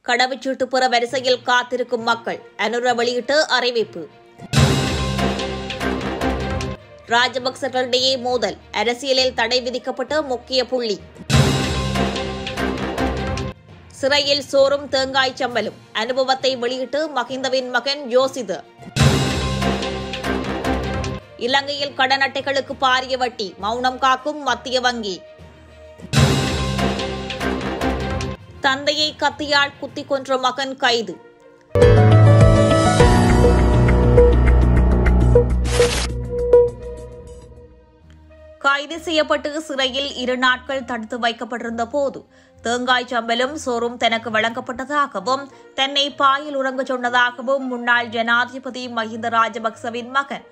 கடவுச்சீட்டு பெற வரிசையில் காத்திருக்கும் மக்கள் அனுர வெளியிட்ட அறிவிப்பு. ராஜபக்சர்களிடையே மோதல், அரசியலில் தடை விதிக்கப்பட்ட முக்கிய புள்ளி. சிறையில் சோறும் தேங்காய் சம்பலும், அனுபவத்தை வெளியிட்டு மஹிந்தவின் மகன் யோசித. இலங்கையில் கடன் அட்டைகளுக்கு பாரிய வட்டி, மௌனம் காக்கும் மத்திய வங்கி. தந்தையை கத்தியால் குத்திக் கொன்ற மகன் கைது. கைது செய்யப்பட்டு சிறையில் 2 நாட்கள் தடுத்து வைக்கப்பட்டிருந்த போது தேங்காய் சம்பலும் சோறும் தனக்கு வழங்கப்பட்டதாகவும் தன்னை பாயில் உறங்கச் சொன்னதாகவும் முன்னாள் ஜனாதிபதி மஹிந்த ராஜபக்சவின் மகன்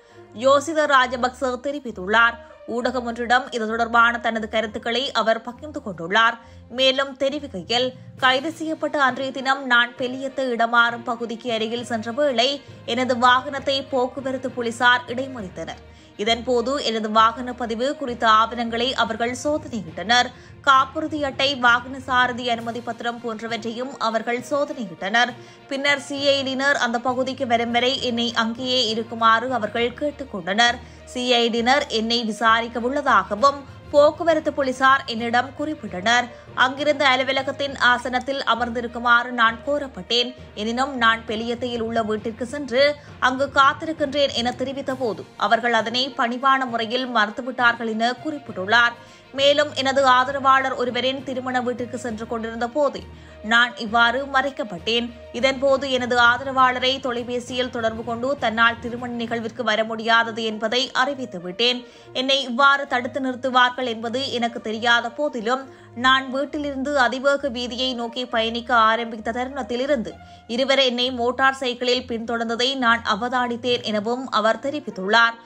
யோசித ராஜபக்ச தெரிவித்துள்ளார். ஊடகம் ஒன்றிடம் இது தொடர்பான தனது கருத்துக்களை அவர் பகிர்ந்து கொண்டுள்ளார். மேலும் தெரிவிக்கையில், கைது செய்யப்பட்ட அன்றைய தினம் நான் பெலியத்த இடமாறும் பகுதிக்கு அருகில் சென்ற வேளை எனது வாகனத்தை போக்குவரத்து போலீசார் இடைமறித்தனர். இதன்போது எனது வாகன பதிவு குறித்த ஆவணங்களை அவர்கள் சோதனையிட்டனர். காப்புறுதி அட்டை, வாகன சாரதி அனுமதி பத்திரம் போன்றவற்றையும் அவர்கள் சோதனையிட்டனர். பின்னர் சிஐடியினர் அந்த பகுதிக்கு வரும் வரை என்னை அங்கேயே இருக்குமாறு அவர்கள் கேட்டுக் கொண்டனர். சிஐடியினர் என்னை விசாரிக்க உள்ளதாகவும் போக்குவரத்து போலீசார் என்னிடம் குறிப்பிட்டனர். அங்கிருந்த அலுவலகத்தின் ஆசனத்தில் அமர்ந்திருக்குமாறு நான் கோரப்பட்டேன். எனினும் நான் பெலியத்தையில் உள்ள வீட்டிற்கு சென்று அங்கு காத்திருக்கின்றேன் என தெரிவித்த போது அவர்கள் அதனை பணிவான முறையில் மறுத்துவிட்டார்கள் என குறிப்பிட்டுள்ளார். மேலும் எனது ஆதரவாளர் ஒருவரின் திருமண வீட்டிற்கு சென்று கொண்டிருந்த போது நான் இவ்வாறு மறைக்கப்பட்டேன். இதன்போது எனது ஆதரவாளரை தொலைபேசியில் தொடர்பு கொண்டு தன்னால் திருமண நிகழ்விற்கு வர முடியாதது என்பதை அறிவித்துவிட்டேன். என்னை இவ்வாறு தடுத்து நிறுத்துவார்கள் என்பது எனக்கு தெரியாத போதிலும் நான் வீட்டிலிருந்து அதிவேக வீதியை நோக்கி பயணிக்க ஆரம்பித்த தருணத்திலிருந்து இருவர் என்னை மோட்டார் சைக்கிளில் பின்தொடர்ந்ததை நான் அவதானித்தேன் எனவும் அவர் தெரிவித்துள்ளார்.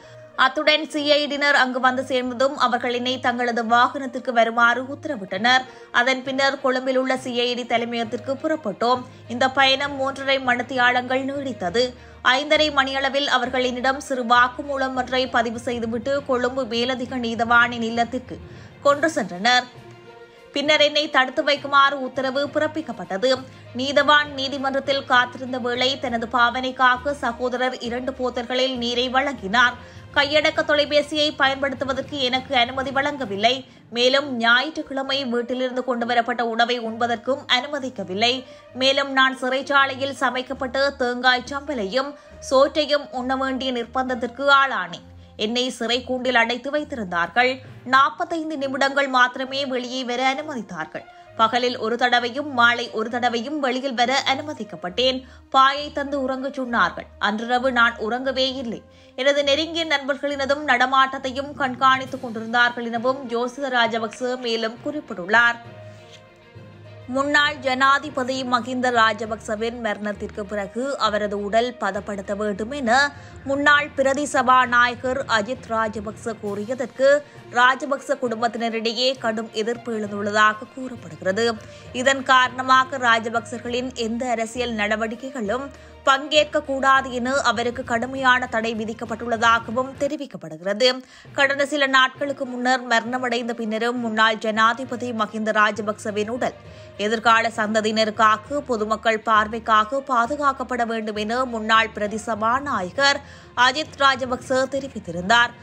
அத்துடன் சிஐடியினர் அங்கு வந்து சேர்ந்ததும் அவர்கள் என்னை தங்களது வாகனத்திற்கு வருமாறு உத்தரவிட்டனர். அதன் பின்னர் கொழும்பில் உள்ள சிஐடி தலைமையகத்திற்கு புறப்பட்டோம். இந்த பயணம் 3.5 மணித்தியாலங்கள் நீடித்தது. 5:30 மணியளவில் அவர்கள் என்னிடம் சிறு வாக்குமூலம் ஒன்றை பதிவு செய்துவிட்டு கொழும்பு மேலதிக நீதவானின் இல்லத்திற்கு கொண்டு சென்றனர். பின்னர் என்னை தடுத்து வைக்குமாறு உத்தரவு பிறப்பிக்கப்பட்டது. நீதவான் நீதிமன்றத்தில் காத்திருந்த வேளை தனது பாவனைக்காக சகோதரர் 2 போத்தல்களில் நீரை வழங்கினார். கையடக்க தொலைபேசியை பயன்படுத்துவதற்கு எனக்கு அனுமதி வழங்கவில்லை. மேலும் ஞாயிற்றுக்கிழமை வீட்டிலிருந்து கொண்டுவரப்பட்ட உணவை உண்பதற்கும் அனுமதிக்கவில்லை. மேலும் நான் சிறைச்சாலையில் சமைக்கப்பட்ட தேங்காய் சம்பலையும் சோற்றையும் உண்ண வேண்டிய நிர்பந்தத்திற்கு ஆளானேன். என்னை சிறை கூண்டில் அடைத்து வைத்திருந்தார்கள். 45 நிமிடங்கள் மாத்திரமே வெளியே வர அனுமதித்தார்கள். பகலில் ஒரு தடவையும் மாலை ஒரு தடவையும் வெளியில் வர அனுமதிக்கப்பட்டேன். பாயை தந்து உறங்கச் சொன்னார்கள். அன்றிரவு நான் உறங்கவே இல்லை. எனது நெருங்கிய நண்பர்களினதும் நடமாட்டத்தையும் கண்காணித்துக் கொண்டிருந்தார்கள் எனவும் யோசித ராஜபக்ச மேலும் குறிப்பிட்டுள்ளார். முன்னாள் ஜனாதிபதி மஹிந்த ராஜபக்சவின் மரணத்திற்கு பிறகு அவரது உடல் பதப்படுத்த வேண்டும் என முன்னாள் பிரதி சபாநாயகர் அஜித் ராஜபக்ச கூறியதற்கு ராஜபக்ச குடும்பத்தினரிடையே கடும் எதிர்ப்பு எழுந்துள்ளதாக கூறப்படுகிறது. இதன் காரணமாக ராஜபக்சர்களின் எந்த அரசியல் நடவடிக்கைகளும் பங்கேற்கக்கூடாது என அவருக்கு கடுமையான தடை விதிக்கப்பட்டுள்ளதாகவும் தெரிவிக்கப்படுகிறது. கடந்த சில நாட்களுக்கு முன்னர் மரணமடைந்த பின்னரும் முன்னாள் ஜனாதிபதி மஹிந்த ராஜபக்சவின் உடல் எதிர்கால சந்ததியினருக்காக பொதுமக்கள் பார்வைக்காக பாதுகாக்கப்பட வேண்டும் என முன்னாள் பிரதி சபாநாயகர் அஜித் ராஜபக்ச தெரிவித்திருந்தார்.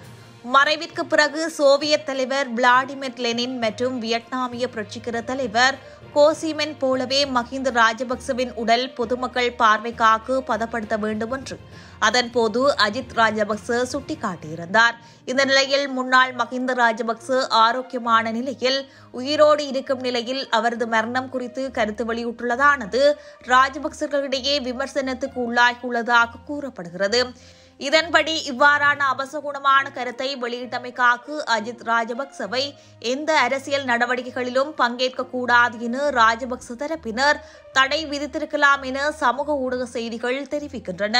மறைவிற்கு பிறகு சோவியத் தலைவர் விளாடிமிர் லெனின் மற்றும் வியட்நாமிய புரட்சிகர தலைவர் கோசிமென் போலவே மஹிந்த ராஜபக்சவின் உடல் பொதுமக்கள் பார்வைக்காக பதப்படுத்த வேண்டும் என்று அதன்போது அஜித் ராஜபக்ச சுட்டிக்காட்டியிருந்தார். இந்த நிலையில் முன்னாள் மஹிந்த ராஜபக்ச ஆரோக்கியமான நிலையில் உயிரோடு இருக்கும் நிலையில் அவரது மரணம் குறித்து கருத்து வெளியிட்டுள்ளதானது ராஜபக்சர்களிடையே விமர்சனத்துக்கு உள்ளாகியுள்ளதாக கூறப்படுகிறது. இதன்படி இவ்வாறான அபசகுணமான கருத்தை வெளியிட்டமைக்காக அஜித் ராஜபக்சவை எந்த அரசியல் நடவடிக்கைகளிலும் பங்கேற்கக்கூடாது என ராஜபக்ச தரப்பினர் தடை விதித்திருக்கலாம் என சமூக ஊடக செய்திகள் தெரிவிக்கின்றன.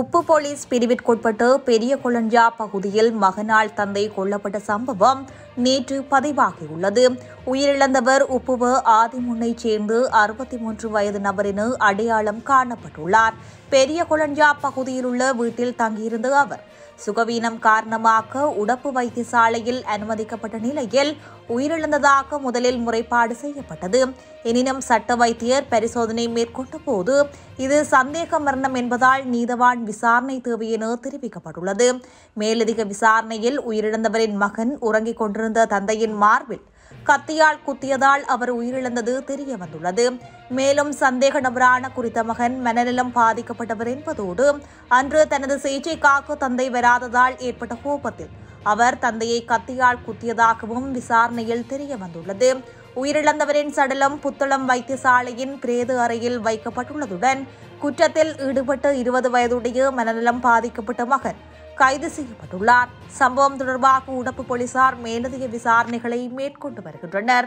உப்பு போலீஸ் பிரிவிற்குட்பட்ட பெரிய கொளஞ்சா பகுதியில் மகனால் தந்தை கொல்லப்பட்ட சம்பவம் நேற்று பதிவாகியுள்ளது. உயிரிழந்தவர் உப்புவ ஆதிமுன்னைச் சேர்ந்து 63 வயது நபர் என அடையாளம் காணப்பட்டுள்ளார். பெரிய கொளஞ்சா பகுதியில் உள்ள வீட்டில் தங்கியிருந்த அவர் சுகவீனம் காரணமாக உடப்பு வைத்தியசாலையில் அனுமதிக்கப்பட்ட நிலையில் உயிரிழந்ததாக முதலில் முறைப்பாடு செய்யப்பட்டது. எனினும் சட்ட வைத்தியர் பரிசோதனை மேற்கொண்ட போது இது சந்தேக மரணம் என்பதால் நீதவான் விசாரணை தேவை என தெரிவிக்கப்பட்டுள்ளது. மேலதிக விசாரணையில் உயிரிழந்தவரின் மகன் உறங்கிக் கொண்டிருந்த தந்தையின் மார்பில் கத்தியால் குத்தியதால் அவர் உயிரிழந்தது தெரியவந்துள்ளது. மேலும் சந்தேக நபரான குறித்த மகன் மனநலம் பாதிக்கப்பட்டவர் என்பதோடு அன்று தனது சிகிச்சைக்காக தந்தை வராததால் ஏற்பட்ட கோபத்தில் அவர் தந்தையை கத்தியால் குத்தியதாகவும் விசாரணையில் தெரியவந்துள்ளது. உயிரிழந்தவரின் சடலம் புத்தளம் வைத்தியசாலையின் பிரேத அறையில் வைக்கப்பட்டுள்ளதுடன் குற்றத்தில் ஈடுபட்ட 20 வயதுடைய மனநலம் பாதிக்கப்பட்ட மகன் கைது செய்யப்பட்டுள்ளார். சம்பவம் தொடர்பாக உடப்பு போலீசார் மேலதிக விசாரணைகளை மேற்கொண்டு வருகின்றனர்.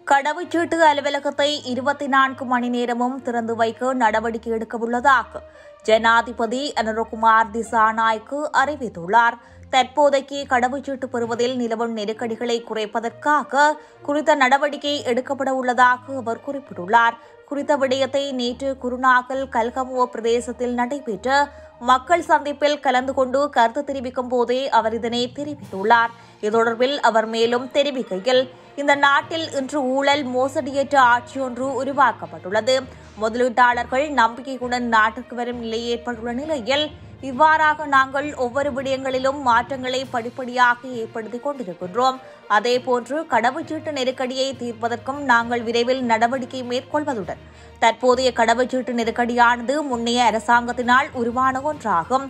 கடவுச்சீட்டு அலுவலகத்தை 24 மணி நேரமும் திறந்து வைக்க நடவடிக்கை எடுக்கவுள்ளதாக ஜனாதிபதி அனுரகுமார் திசாநாயக்கு அறிவித்துள்ளார். தற்போதைக்கு கடவுச்சீட்டு பெறுவதில் நிலவும் நெருக்கடிகளை குறைப்பதற்காக குறித்த நடவடிக்கை எடுக்கப்பட உள்ளதாக அவர் குறிப்பிட்டுள்ளார். குறித்த விடயத்தை நேற்று குருநாகல் கல்கமுவ பிரதேசத்தில் நடைபெற்ற மக்கள் சந்திப்பில் கலந்து கொண்டு கருத்து தெரிவிக்கும் போதே அவர் இதனை தெரிவித்துள்ளார். இது தொடர்பில் அவர் மேலும் தெரிவிக்கையில், இந்த நாட்டில் இன்று ஊழல் மோசடியற்ற ஆட்சி ஒன்று உருவாக்கப்பட்டுள்ளது. முதலீட்டாளர்கள் நம்பிக்கையுடன் நாட்டிற்கு வரும் நிலை ஏற்பட்டுள்ள நிலையில் இவ்வாறாக நாங்கள் ஒவ்வொரு விடயங்களிலும் மாற்றங்களை படிப்படியாக ஏற்படுத்திக் கொண்டிருக்கின்றோம். அதேபோன்று கடவுச்சீட்டு நெருக்கடியை தீர்ப்பதற்கும் நாங்கள் விரைவில் நடவடிக்கை மேற்கொள்வதுடன் தற்போதைய கடவுச்சீட்டு நெருக்கடியானது முன்னைய அரசாங்கத்தினால் உருவான ஒன்றாகும்.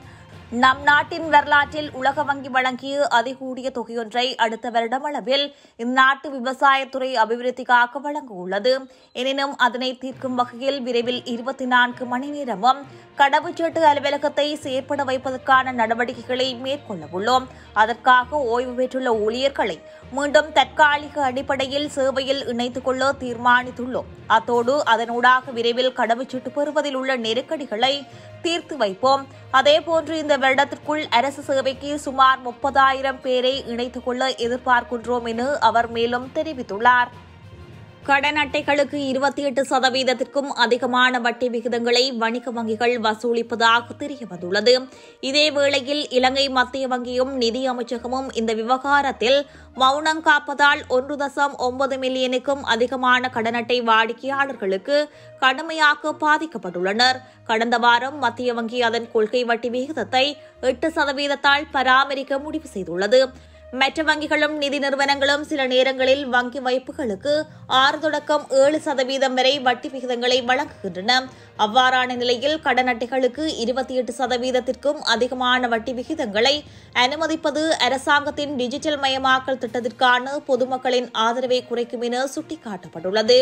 நம் நாட்டின் வரலாற்றில் உலக வங்கி வழங்கிய அதிகூடிய தொகையொன்றை அடுத்த வருடம் அளவில் இந்நாட்டு விவசாயத்துறை அபிவிருத்திக்காக வழங்க உள்ளது. எனினும் அதனை தீர்க்கும் வகையில் விரைவில் 24 மணி நேரமும் கடவுச்சீட்டு அலுவலகத்தை செயற்பட வைப்பதற்கான நடவடிக்கைகளை மேற்கொள்ள உள்ளோம். அதற்காக ஓய்வு பெற்றுள்ள ஊழியர்களை மீண்டும் தற்காலிக அடிப்படையில் சேவையில் இணைத்துக் கொள்ள தீர்மானித்துள்ளோம். அத்தோடு அதனூடாக விரைவில் கடவுச்சீட்டு பெறுவதில் உள்ள நெருக்கடிகளை தீர்த்து வைப்போம். அதேபோன்று இந்த வருடத்திற்குள் அரசு சேவைக்கு சுமார் 30,000 பேரை இணைத்துக் கொள்ள எதிர்பார்க்கின்றோம் என அவர் மேலும் தெரிவித்துள்ளார். கடன் அட்டைகளுக்கு 28%க்கும் அதிகமான வட்டி விகிதங்களை வணிக வங்கிகள் வசூலிப்பதாக தெரியவந்துள்ளது. இதேவேளையில் இலங்கை மத்திய வங்கியும் நிதி அமைச்சகமும் இந்த விவகாரத்தில் மௌனம் காப்பதால் 1.9 மில்லியனுக்கும் அதிகமான கடன் அட்டை வாடிக்கையாளர்களுக்கு கடுமையாக பாதிக்கப்பட்டுள்ளனர். கடந்த வாரம் மத்திய வங்கி அதன் கொள்கை வட்டி விகிதத்தை 8%ஆல் பராமரிக்க முடிவு செய்துள்ளது. மற்ற வங்கிகளும் நிதி நிறுவனங்களும் சில நேரங்களில் வங்கி வைப்புகளுக்கு 6-7% வரை வட்டி விகிதங்களை வழங்குகின்றன. அவ்வாறான நிலையில் கடன் அட்டைகளுக்கு 28%க்கும் அதிகமான வட்டி விகிதங்களை அனுமதிப்பது அரசாங்கத்தின் டிஜிட்டல் மயமாக்கல் திட்டத்திற்கான பொதுமக்களின் ஆதரவை குறைக்கும் என சுட்டிக்காட்டப்பட்டுள்ளது.